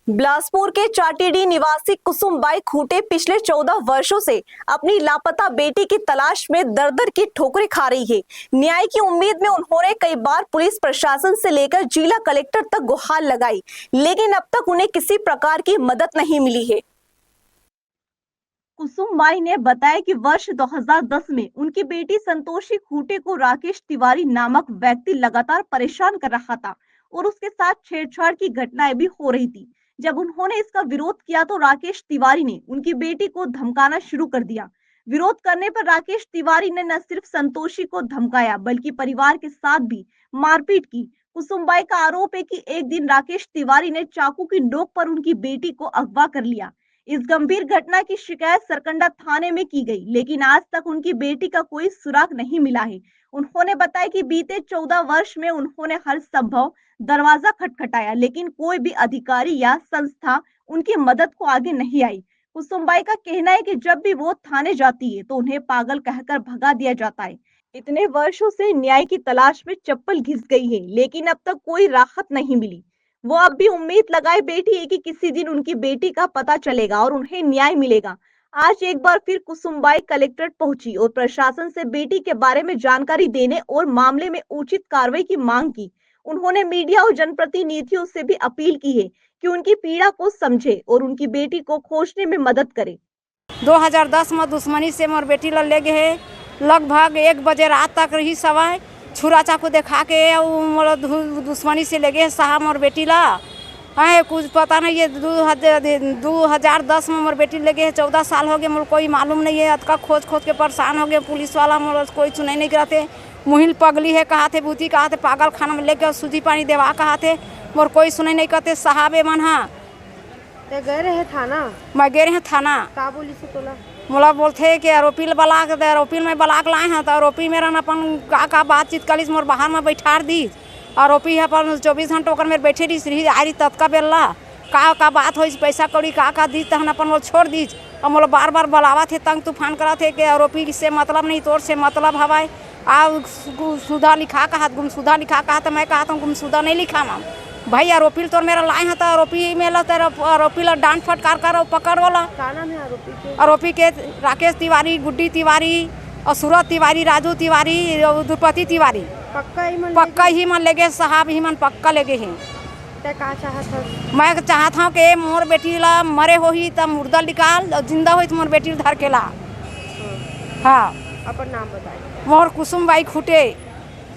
बिलासपुर के चाटीडी निवासी कुसुमबाई खूंटे पिछले 14 वर्षों से अपनी लापता बेटी की तलाश में दर-दर की ठोकरें खा रही है। न्याय की उम्मीद में उन्होंने कई बार पुलिस प्रशासन से लेकर जिला कलेक्टर तक गुहार लगाई, लेकिन अब तक उन्हें किसी प्रकार की मदद नहीं मिली है। कुसुमबाई ने बताया कि वर्ष 2010 में उनकी बेटी संतोषी खूंटे को राकेश तिवारी नामक व्यक्ति लगातार परेशान कर रहा था और उसके साथ छेड़छाड़ की घटनाएं भी हो रही थी। जब उन्होंने इसका विरोध किया तो राकेश तिवारी ने उनकी बेटी को धमकाना शुरू कर दिया। विरोध करने पर राकेश तिवारी ने न सिर्फ संतोषी को धमकाया बल्कि परिवार के साथ भी मारपीट की। कुसुमबाई का आरोप है कि एक दिन राकेश तिवारी ने चाकू की नोक पर उनकी बेटी को अगवा कर लिया। इस गंभीर घटना की शिकायत सरकंडा थाने में की गई, लेकिन आज तक उनकी बेटी का कोई सुराग नहीं मिला है। उन्होंने बताया कि बीते 14 वर्ष में उन्होंने हर संभव दरवाजा खटखटाया, लेकिन कोई भी अधिकारी या संस्था उनकी मदद को आगे नहीं आई। कुसुमबाई का कहना है कि जब भी वो थाने जाती है तो उन्हें पागल कहकर भगा दिया जाता है। इतने वर्षों से न्याय की तलाश में चप्पल घिस गई है, लेकिन अब तक कोई राहत नहीं मिली। वो अब भी उम्मीद लगाए बैठी है कि किसी दिन उनकी बेटी का पता चलेगा और उन्हें न्याय मिलेगा। आज एक बार फिर कुसुमबाई कलेक्ट्रेट पहुंची और प्रशासन से बेटी के बारे में जानकारी देने और मामले में उचित कार्रवाई की मांग की। उन्होंने मीडिया और जनप्रतिनिधियों से भी अपील की है कि उनकी पीड़ा को समझे और उनकी बेटी को खोजने में मदद करे। 2010 में दुश्मनी से मोर बेटी ले गए, लगभग 1 बजे रात तक रही सवाई छुरा चाकू देखा के मोर दुश्मनी से ले गए साहब मोर बेटी ला। है कुछ पता नहीं है। 2010 में मोर बेटी ले गए, 14 साल हो गए, मोर कोई मालूम नहीं है। अतका खोज खोज के परेशान हो गए। पुलिस वाला मोर कोई सुनाई नहीं कराते। मुहिल पगली है कहा थे, भूती कहा थे, पागल खाना में लेके सूजी पानी देवा कहा थे, मोर कोई सुनाई नहीं करते। साहब मन हाँ गए रहे थाना, मैं गए रहे थाना। का बोली से तोला मोला बोलते कि आरोपी बलाक दे, आरोपी में बलाक लाए हैं तो आरोपी मेरा अपन का बातचीत करी मोर बाहर में बैठार दी। आरोपी है अपन 24 घंटे ओकर में बैठे रही आ रही तत्का बेला का बात हो, पैसा कौड़ी का दी तहन अपन मोल छोड़ दी। और मोला बार बार बुलावा थे, तंग तूफान करा थे कि आरोपी से मतलब नहीं तोर से मतलब हवाए। आ गुमशुदा लिखा कहा, गुमशुदा लिखा कहा तो मैं कहा था गुमशुदा नहीं लिखा माम भाई। आरोपी तो मेरा लाए हैं तो आरोपी में आरोपी ला डांट फटकार कर पकड़ वाला। का नाम है आरोपी के? आरोपी के राकेश तिवारी, गुड्डी तिवारी और सूरत तिवारी, राजू तिवारी, द्रुपति तिवारी। पक्का ही मन लेगे साहब, ही मन पक्का लेगे हैं। का चाहत है? मैं चाहत हूँ कि मोर बेटी ला मरे हो ही तब मुर्दा निकाल और जिंदा हो तो मोर बेटी धर के ला। हाँ, अपन नाम बताइए। मोर कुसुमबाई खूंटे।